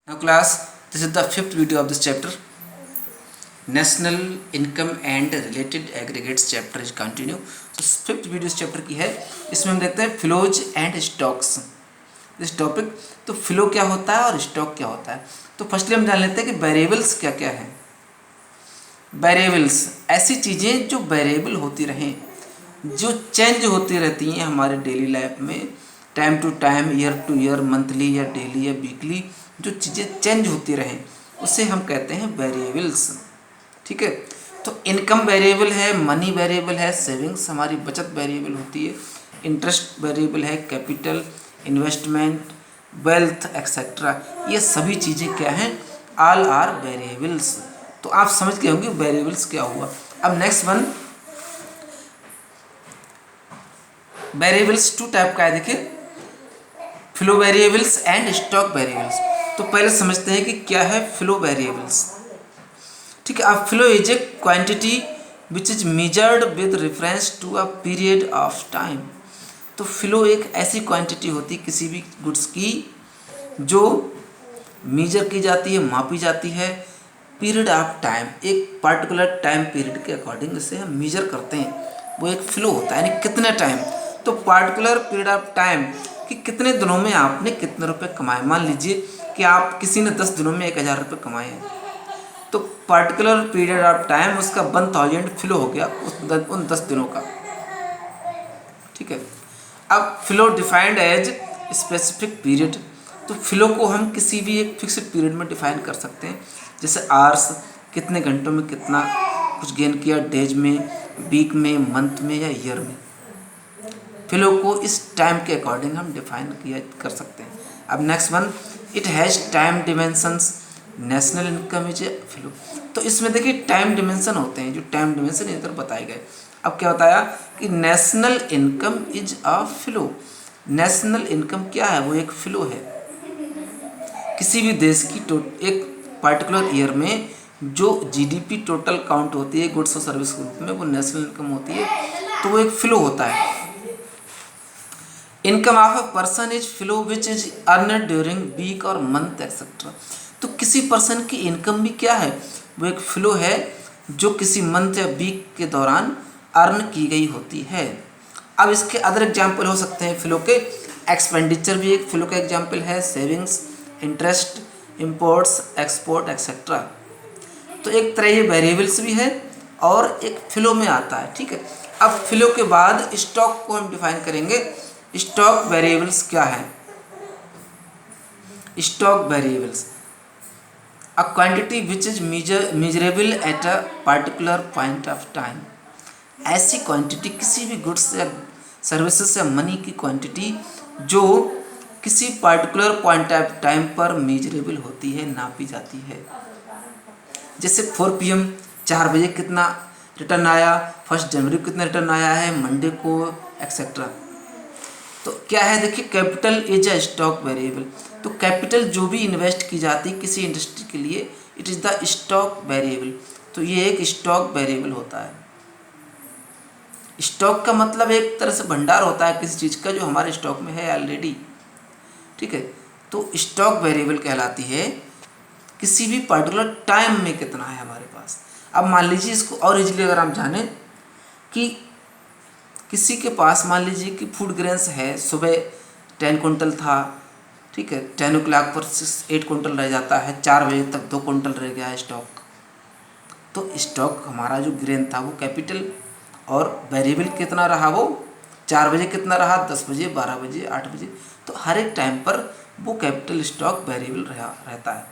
Now class, this is the fifth video of this chapter. National income and related aggregates chapter is continue. तो fifth video इस chapter की है. इसमें हम देखते हैं flows and stocks this topic. तो फ्लो क्या होता है और स्टॉक क्या होता है. तो फर्स्टली हम जान लेते हैं कि वेरिएबल्स क्या क्या है. वेरिएबल्स ऐसी चीज़ें जो वेरिएबल होती रहें, जो चेंज होती रहती हैं हमारे डेली लाइफ में, time to time, year to year, monthly या डेली या वीकली, जो चीज़ें चेंज होती रहें उसे हम कहते हैं वेरिएबल्स. ठीक है. तो इनकम वेरिएबल है, मनी वेरिएबल है, सेविंग्स हमारी बचत वेरिएबल होती है, इंटरेस्ट वेरिएबल है, कैपिटल, इन्वेस्टमेंट, वेल्थ एक्सेट्रा, ये सभी चीज़ें क्या हैं, ऑल आर वेरिएबल्स. तो आप समझ गए होंगे वेरिएबल्स क्या हुआ. अब next one, variables two type का है. देखिए, flow variables and stock variables. तो पहले समझते हैं कि क्या है फ्लो वेरिएबल्स. ठीक है. अब flow is a quantity which is measured with reference to a period of time. तो फ्लो एक ऐसी क्वांटिटी होती है किसी भी गुड्स की जो मेजर की जाती है, मापी जाती है पीरियड ऑफ टाइम, एक पर्टिकुलर टाइम पीरियड के अकॉर्डिंग इसे हम मेजर करते हैं, वो एक फ्लो होता है. यानी कितने टाइम, तो पर्टिकुलर पीरियड ऑफ टाइम कि कितने दिनों में आपने कितने रुपए कमाए. मान लीजिए कि आप किसी ने 10 दिनों में 1000 रुपये कमाए हैं, तो पर्टिकुलर पीरियड ऑफ टाइम उसका 1000 फ्लो हो गया उन 10 दिनों का. ठीक है. अब flow defined as specific period. तो फ्लो को हम किसी भी एक फिक्स्ड पीरियड में डिफाइन कर सकते हैं, जैसे आवर्स, कितने घंटों में कितना कुछ गेन किया, डेज में, वीक में, मंथ में या ईयर में. फ्लो को इस टाइम के अकॉर्डिंग हम डिफाइन किया कर सकते हैं. अब next one, it has time dimensions. National income is a flow. तो इसमें देखिए टाइम डिमेंशन होते हैं, जो टाइम डिमेंशन इधर बताए गए. अब क्या बताया कि national income is a flow. National income क्या है, वो एक फ्लो है. किसी भी देश की एक पर्टिकुलर ईयर में जो जीडीपी टोटल काउंट होती है गुड्स और सर्विस के रूप में, वो नेशनल इनकम होती है. तो वो एक फ्लो होता है. Income of a person is flow which is earned during week और मंथ एक्सेट्रा. तो किसी पर्सन की इनकम भी क्या है, वो एक फ्लो है जो किसी मंथ या वीक के दौरान अर्न की गई होती है. अब इसके अदर एग्जाम्पल हो सकते हैं फ्लो के. एक्सपेंडिचर भी एक फ्लो का एग्जाम्पल है, savings, interest, imports, export etcetera. तो एक तरह ये वेरिएबल्स भी है और एक फ्लो में आता है. ठीक है. अब फ्लो के बाद स्टॉक को हम डिफाइन करेंगे. स्टॉक वेरिएबल्स क्या है. Stock variables a quantity which is measurable at a particular point of time. ऐसी क्वांटिटी किसी भी गुड्स या सर्विसेज या मनी की क्वांटिटी जो किसी पर्टिकुलर पॉइंट ऑफ टाइम पर मेजरेबल होती है, नापी जाती है. जैसे 4 PM 4 बजे कितना रिटर्न आया, 1 जनवरी को कितना रिटर्न आया है, मंडे को एक्सेट्रा. तो क्या है, देखिए capital is a stock variable. तो कैपिटल जो भी इन्वेस्ट की जाती है किसी इंडस्ट्री के लिए, it is the stock variable. तो ये एक स्टॉक वेरिएबल होता है. स्टॉक का मतलब एक तरह से भंडार होता है किसी चीज़ का जो हमारे स्टॉक में है ऑलरेडी. ठीक है. तो स्टॉक वेरिएबल कहलाती है किसी भी पर्टिकुलर टाइम में कितना है हमारे पास. अब मान लीजिए इसको और इजीली अगर हम जानें कि किसी के पास मान लीजिए कि फूड ग्रेन्स है, सुबह 10 कुंटल था. ठीक है. 10 o'clock पर 8 कुंटल रह जाता है, 4 बजे तक 2 कुंटल रह गया है स्टॉक. तो स्टॉक हमारा जो ग्रेन था वो कैपिटल, और वेरिएबल कितना रहा, वो 4 बजे कितना रहा, 10 बजे, 12 बजे, 8 बजे. तो हर एक टाइम पर वो कैपिटल स्टॉक वेरिएबल रहता है.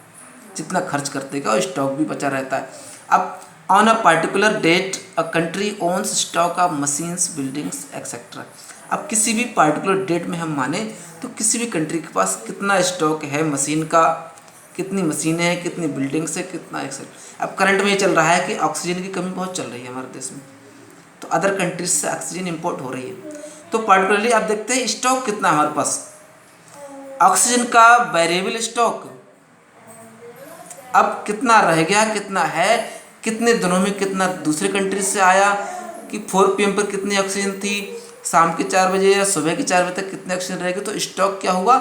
जितना खर्च करते का स्टॉक भी बचा रहता है. अब on a particular date a country owns stock of machines, buildings etcetera. अब किसी भी पर्टिकुलर डेट में हम माने तो किसी भी कंट्री के पास कितना स्टॉक है मशीन का, कितनी मशीनें हैं, कितनी बिल्डिंग्स है, कितना एक्सेट्रा. अब करंट में ये चल रहा है कि ऑक्सीजन की कमी बहुत चल रही है हमारे देश में, तो अदर कंट्रीज से ऑक्सीजन इंपोर्ट हो रही है. तो पर्टिकुलरली आप देखते हैं स्टॉक कितना हमारे पास, ऑक्सीजन का वेरिएबल स्टॉक. अब कितना रह गया, कितना है, कितने दिनों में कितना दूसरे कंट्री से आया, कि 4 PM पर कितनी ऑक्सीजन थी, शाम के 4 बजे या सुबह के 4 बजे तक कितने ऑक्सीजन रहेगी. तो स्टॉक क्या हुआ,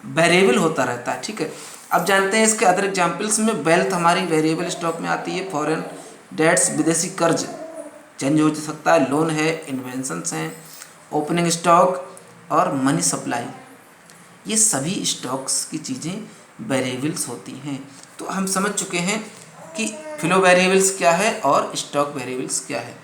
वेरिएबल होता रहता है. ठीक है. अब जानते हैं इसके अदर एग्जाम्पल्स में। वेल्थ हमारी वेरिएबल स्टॉक में आती है। फॉरेन डेट्स विदेशी कर्ज चेंज हो सकता है। लोन है, इन्वेंशंस हैं, ओपनिंग स्टॉक और मनी सप्लाई, ये सभी स्टॉक्स की चीज़ें वेरिएबल्स होती हैं। तो हम समझ चुके हैं कि फ्लो वेरिएबल्स क्या है और स्टॉक वेरिएबल्स क्या है।